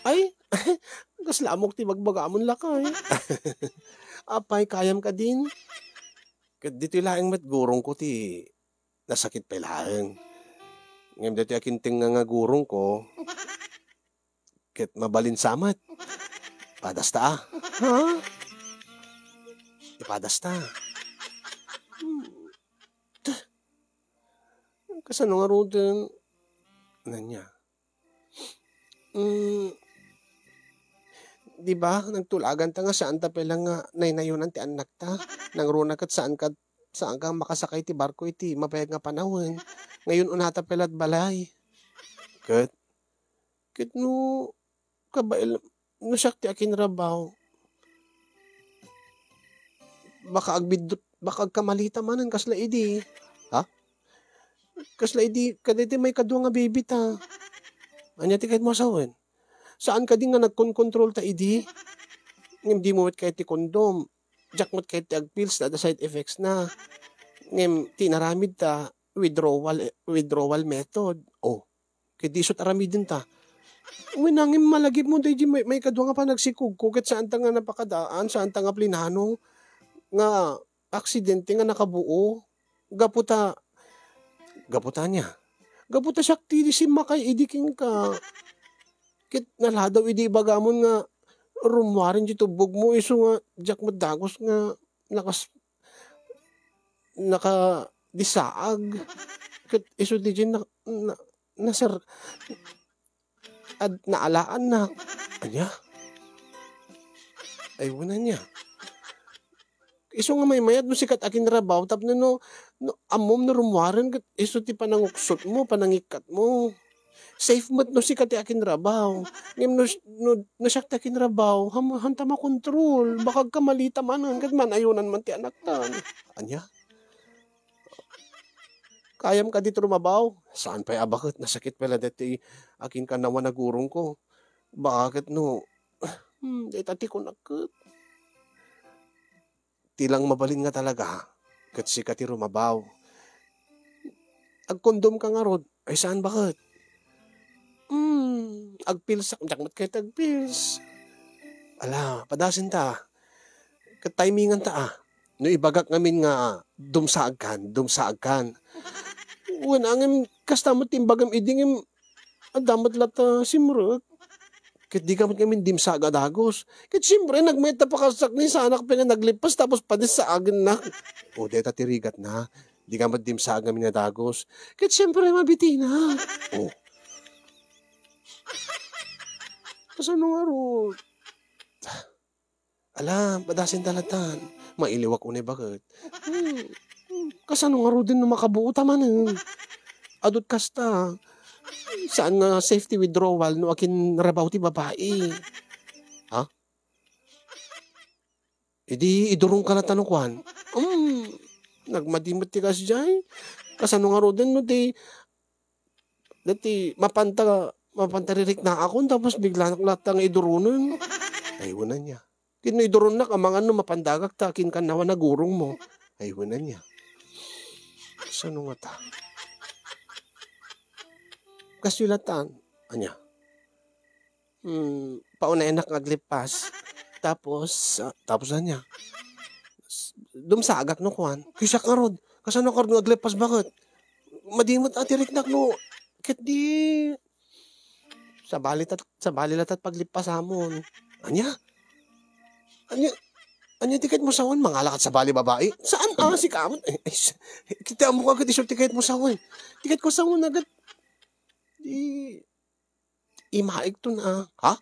Ay, kaslamok ti magbagamon Lakay. Apay, kayam ka din. Dito laeng matgurong ko ti nasakit pelaang. Ngayon dito akinting nga gurong ko, ket mabalin samat. Padasta. Ha? Ipadasta. Kasano nga rodin? Nanya. Di ba nagtulagan ta nga saan ta pelang nga naynayunan ti anak ta. Nang runa kat saan ka makasakay ti barko iti mapayag nga panahon. Ngayon unata pelat balay. Ket no kabail no siyak ti akin rabaw. Baka agkamalita manan kasla idi. Ha? Kasla idi kaditi may kadwa nga baby ta. Anya ti kahit mo asawan? Saan ka din nga nagkon-control ta idi? Hindi mo kahit ti kondom. Diyak mo kahit ti agpills na side effects na. Ngem tinaramid ta withdrawal method. Kaya di isot aramidin ta. Winangim malagip mo dahi may kadwa nga pa nagsikug ko ket saan ta nga napakadaan, saan ta nga plinano nga aksidente nga nakabuo. Gaputa niya. Gaputa siya ti si makay idiking ka. Kit naladaw idi bagamon nga rumwarin di tubog mo iso nga jak madagos nga naka disaag. Kit iso di dyan nasir at naalaan na. Anya? Ay, wala niya. Iso nga may mayat no sikat akin rabaw, tap na no amom na rumwaran, iso ti pananguksot mo, panangikat mo. Safe mat no sikat akin rabaw. Ngem no siyak ti akin rabaw, hanta makontrol, baka kamalita manan, kat man ayunan man ti anak tan. Anya? Kayam ka dito rumabaw? Saan pa'y abakit? Nasakit pala dati akin ka nawa nagurong ko. Bakit no? Dati ko nakit. Tilang mabalin nga talaga. Kat si kati rumabaw. Agkondom ka nga rod. Ay saan bakit? Agpils. Jakmat kayo tagpils. Ala, padasin ta. Kat timingan ta No ibagak ngamin nga dumsaag kan. Wan angin kastamot timbagam idingim adamat lata simrek. Kat di kamot kami dimsa agadagos. Kat siyempre nagmeta pa kasak ni sa anak pa nga naglipas tapos padis sa agan na. O deta tirigat na. Di kamot dimsa agam na dagos. Kat siyempre mabiti na. O. Kasano nga ro? Alam, padasin talatan. Mailiwak unay bakit. Kasano nga ro din no makabuo tamanin. Adot kasta. Saan nga safety withdrawal no akin rabaw ti babae? Ha? Idi idurong ka na tanong nagmadimot ti kas jay. Kasano nga ro din no di dati mapantaririk na ako tapos bigla naklatang idurunon. Ay wala niya. Kino iduron na kamangan no mapandagak ta akin ka nawa nagurong mo. Ay wala niya. Kasano nga ta? Kasulatan. Anya? Pauna enak naglipas. Tapos anya? Dumsagak no kuan. Kisa karod. Kasano karod naglipas bakit? Madimot atirik nak no. Ket di sa balilat at paglipas amon. Anya? Anya tiket mo sawan mangalakat sa bali babae? Saan si kamot? Kita mo kagad iso tiket mo sawan. Tiket ko sawan agad. Imaik to na. Ha?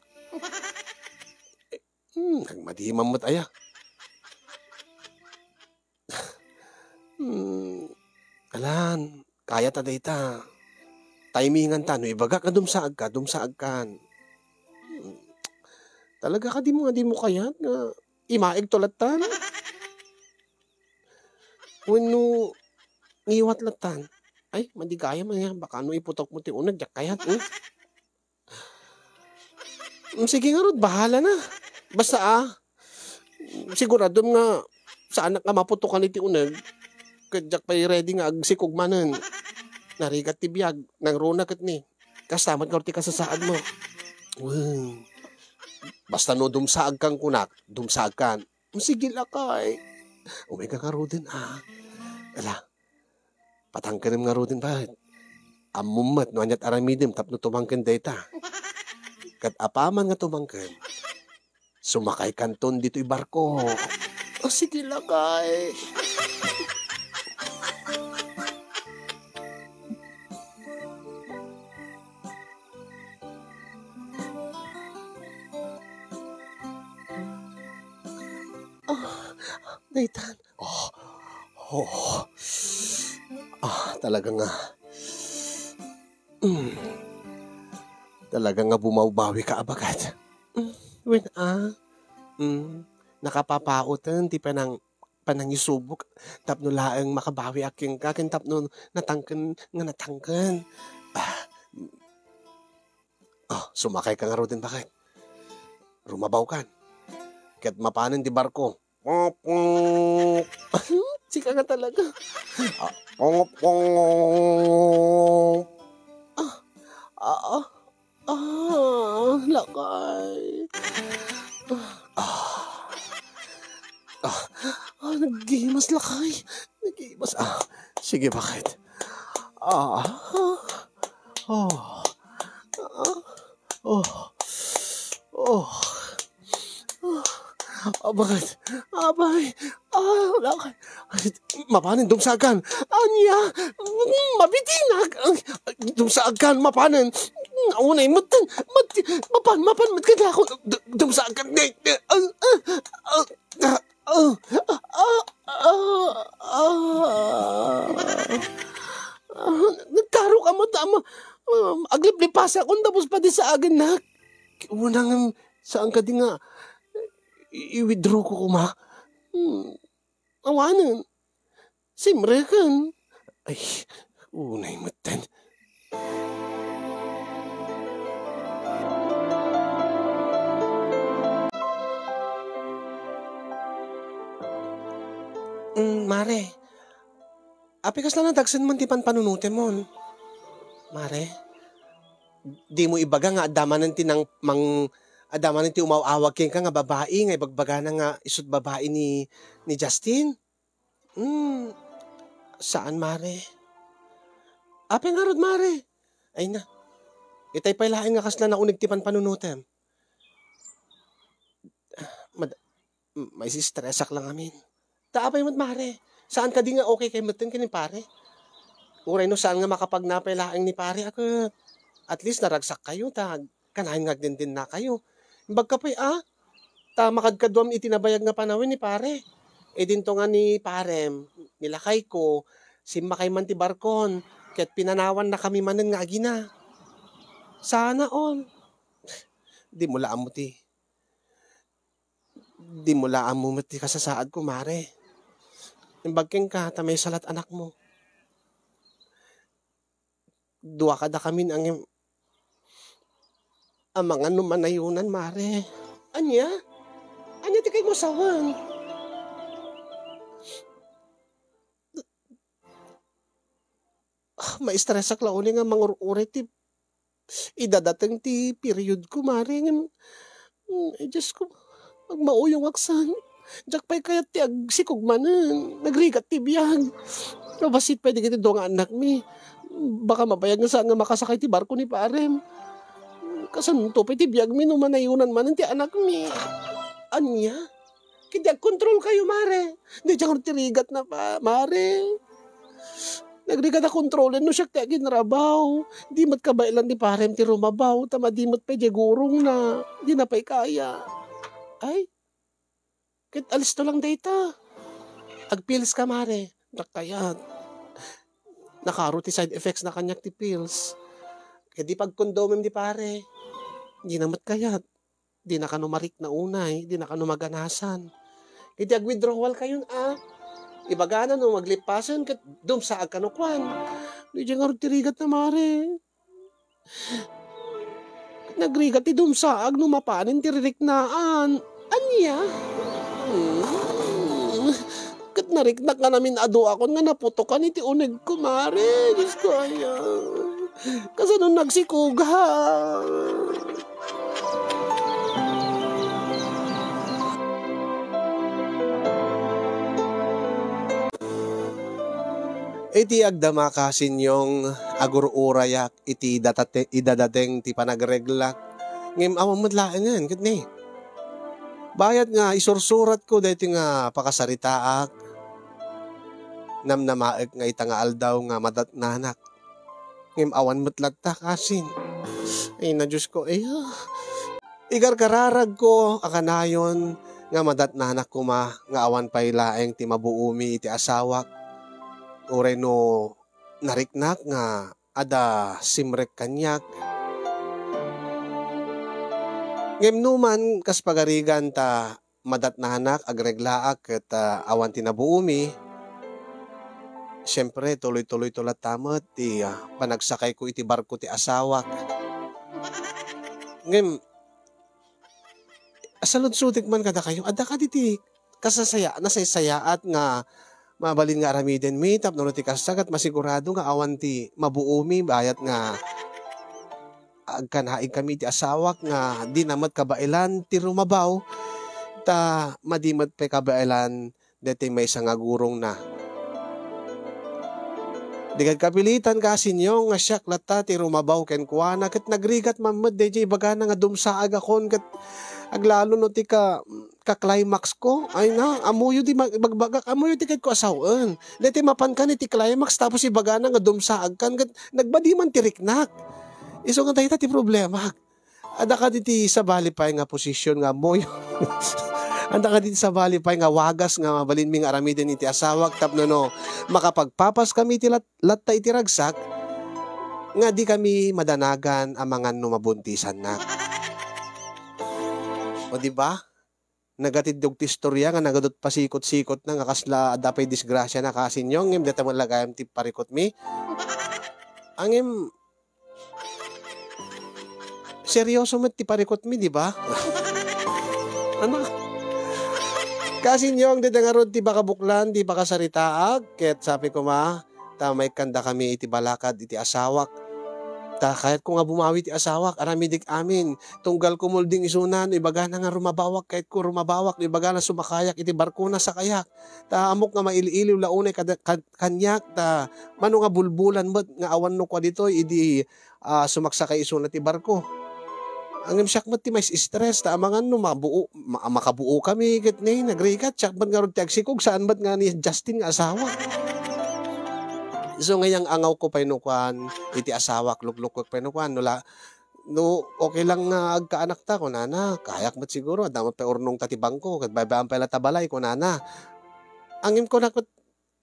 Nagmadimam mo't aya. Alan, kaya ta dayta. Timingan ta, no ibaga ka dumsaag kan. Talaga ka di mo kayat nga imaig tulatan. Wano ngiwat latan. Ay, mandigaya man yan. Baka ano iputok mo ti unag, jak kayat. Sige nga rod, bahala na. Basta sigurado nga saan ka maputokan iti unag. Kadyak pa'y ready nga agsikog manan. Narigat ti biyag, nang runa kat ni. Kastamat nga ti kasasaad mo. Basta no dumsaag kang kunak, dumsaag kan. Sige lakay. Umega nga rodin Ala. Patangkanim nga rodin ba? Amumat no anyat aramidim tapno tumangkin data. Kat apaman nga tumangkin. Sumakay kanton dito'y barko. Sige lakay. Daytan. Talaga nga. Talaga nga bumabawi ka abagat. Nakapapautan, di panangisubok. Tapno laang makabawi aking kakin tapno natangkan. Sumakay ka nga ro din bakit? Rumabaw kan. Kaya't mapanan di barko. Sika nga talaga. Lakay. Naggimas lakay. Naggimas. Sige, bakit? Bakit? Abay. Lakay. Mapanin, dumsagan. Anya. Mabitinag. Dumsagan, mapanin. Unay, mapan, matkada ako. Dumsagan. saan ka di nga i-withdraw ko kuma. Awanan. Simre kan. Ay, unay matan. Mare, apikas na nadagsan man ti panpanunutin mo. Mare, di mo ibaga nga adaman ti nang adaman ti umawawag ken ka nga babae nga ibagbaga na nga isut babae ni Justin. Saan mare? Ape nga rod mare. Ay na. Itay pailain nga kasla na unig ti panpanunutin. May si stressak lang amin. Taapay mo't mare. Saan ka di nga okay kay matin kini pare? Uray no saan nga makapagnapay laing ni pare ako. At least naragsak kayo ta. Kanahin nga din na kayo. Bagkapay ta makadkadwam itinabayag nga panawin ni pare. E dinto nga ni pare nilakay ko simmakay man ti barkon ket pinanawan na kami manen nga agina. Sana all. Di mo laam mo ti. Di mo laam mo ti kasasaad ko mare. Imbagking ka, tamay salat anak mo. Dua ka da kami ang mga numanayunan, mare. Anya? Anya ti kay mo sawang? Ma-stressak launi nga mangurure ti idadating ti period ko, mare. Diyos ko, magmauyong aksan. Diyak pa'y kaya ti agsikog manan. Nagrigat ti biyag. Basit pwede kiti do nga anak mi. Baka mabayag nga saan nga makasakay ti barko ni parem. Kasanto pa'y ti biyag mi numanayunan manan ti anak mi. Anya? Kaya control kayo mare. Di dyan ti rigat na pa mare. Nagrigat na kontrolin no siya kaya ginrabaw. Di mat kabailan ni parem ti rumabaw. Tama di mat pa'y gurong na. Di na pa'y kaya. Ay? Kit alis to lang data. Agpills ka mare. Nakayat. Nakaro ti side effects na kanyak ti pills. Kaya di pagkondomem di pare. Di namat kayat. Di na kanumarik na unay. Di na kanumaganasan. Kaya di ag-withdrawal kayon Ibagana no maglipasan kat dumsaag kanukwan. Di dyan nga tirigat na mare. Nagrigat ti dumsaag no mapanin tiririknaan. Anya? Kat nariknak nga namin ado ako nga naputokan iti uneg ko, mare. Diyos ko, ayan. Kasi nung nagsikugha. Iti agdama kasin yung agururayak iti idadating ti panagreglak. Ngim awang madlaan yan, kat ni. Bayad nga, isursurat ko dahiti nga pakasaritaak. Namnamaek nga itanga aldaw nga madatnanak. Ngim awan matlatta kasin. Ay na Diyos ko, igargararag ko akanayon nga madatnanak ko nga awan pa'y laeng ti mabuumi iti asawak. Uray no nariknak nga ada simrek kanyak. Ngem numan kas pagarigan ta madatnanak agreglaak ket awan tinabuumi. Siyempre tuloy-tuloy tulat tamet ti panagsakay ko iti barko ti asawak. Ngem asaludsutik man kada kayo adda ka diti kasasaya nasaysayaat nga mabalin nga aramiden mi tapno ti kasagat masigurado nga awan ti mabuumi bayat nga agkanaig kami ti asawak nga di namat kabailan ti rumabaw ta madimat pe kabailan deti may isang agurong na. Digad kapilitan kasin yung nga siyak lata ti rumabaw ken kuana ket nagrigat mamad deje baga na nga dumsaag akon ket aglalo no ti ka-climax ko ay na amuyo di bagbagak amuyo ti ket ko asawen deti mapan kan ti climax tapos ibaga na nga dumsaag kan ket nagbadi man ti riknak. Iso nga tayo ti problema. Ada ka diti sa balipay nga posisyon nga mo. Ada ka diti sa balipay nga wagas nga mabalin mi nga aramiden iti asawag tapno no makapagpapas kami iti latta iti ragsak nga di kami madanagan amangan no mabuntisan na. O di ba? Nagatid yung tistorya nga nagadot pasikot-sikot na nga kasla dapay disgrasya na kasin yung ngem deta man lagayam ti parikot mi. Angem seryoso met ti parikot mi, di ba? Ano? Kasin yung deta nga rod ti bakabuklan, di bakasaritaag, ket sabi ko tamay kanda kami iti balakad iti asawak. Kahit ko nga bumawi ti asawak, aramidik amin. Tunggal ko mulding isunan, ibaga na nga rumabawak, kahit ko rumabawak, ibaga na sumakayak, iti barko na sa kayak. Amok nga maililiw launay kanyak, mano nga bulbulan mo, nga awan no kwa dito, idi sumaksakay isunan ti barko. Ang imsakmat ti may stress, amangan no, makabuo kami, ket ni, nagrikat, sakban nga ron ti agsikog, saan ba't nga ni Justin nga asawa? So ngayang angaw ko painukuan, iti asawak, luklukok painukuan, no, okay lang nga agkaanak ta, kunana, kayak mat siguro, damat pa urnong tatibang ko, kat baybayang pala tabalay, kunana. Angim ko na,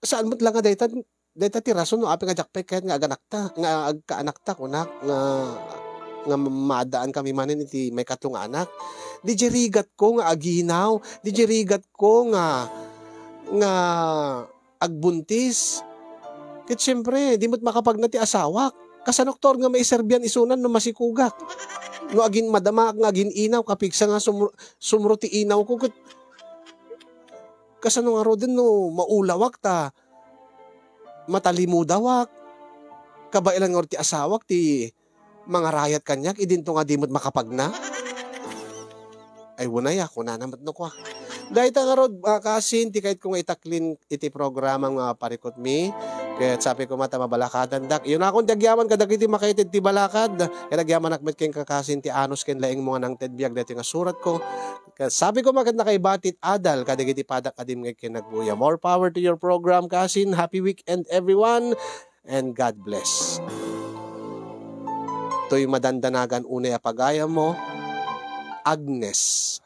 saan mo't lang nga dayta ti rason, no, api nga jakpay, kahit nga aganak ta, nga agkaanak ta, kunak, nga maadaan kami manin, iti may katlong anak. Di jerigat ko nga aginaw, di jerigat ko nga agbuntis. Ket siyempre, di mo't makapagnati asawak. Kasanoktor nga may serbian isunan no masikugak. No agin madama, nga agin inaw, kapigsa nga sumro ti inaw ko. Kasano nga rodin no, maulawak ta. Matalimudawak. Kabailan nga ti asawak, ti mga rayat kanyak, idinto nga di mo't makapagna. Ay wunay ako na namat no kwa. Dahil nga rod, kasin, ti kahit kung itaklin iti programang parikot mi, kaya sabi ko mabalakadan dak. Yun akong tagyaman kadag iti makaited ti balakad. Kaya nagyaman akmet keng kakasin ti anos ken laing mga nang tedbiag dati nga surat ko. Kaya sabi ko maganda kay batit adal kadag iti padak adim ngay kinagbuya. More power to your program kasin. Happy weekend everyone and God bless. To'y madandanagan unay apagaya mo, Agnes.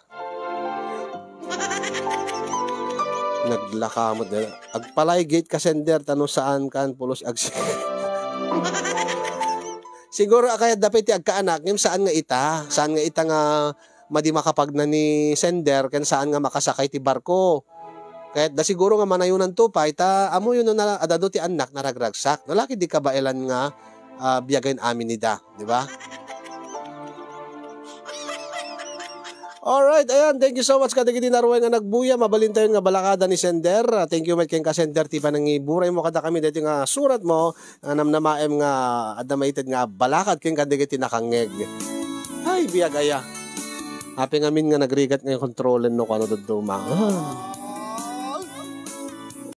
Naglaka mo din. Agpalay gate ka sender, tanong saan kan pulos agsi. Siguro kaya dapat agkaanak, ngem saan nga ita? Saan nga ita nga madi makapag na ni sender, kan saan nga makasakay ti barko? Kahit da siguro nga manayunan to pa, ita amo yun na adado ti anak naragragsak. Nalaki di ka bailan nga biyagayin amin nida, di ba? Alright, ayan, thank you so much kadagiti naruay nga nagbuya, mabalintayon nga balakada ni sender. Thank you met keng ka sender ti panang iburay mo kada kami dito nga surat mo, namnamaem nga adamated nga balakad keng kadagiti nakangeg. Ay, biyagaya. Happy ngamin nga nagrigat nga kontrolen no kano duduma.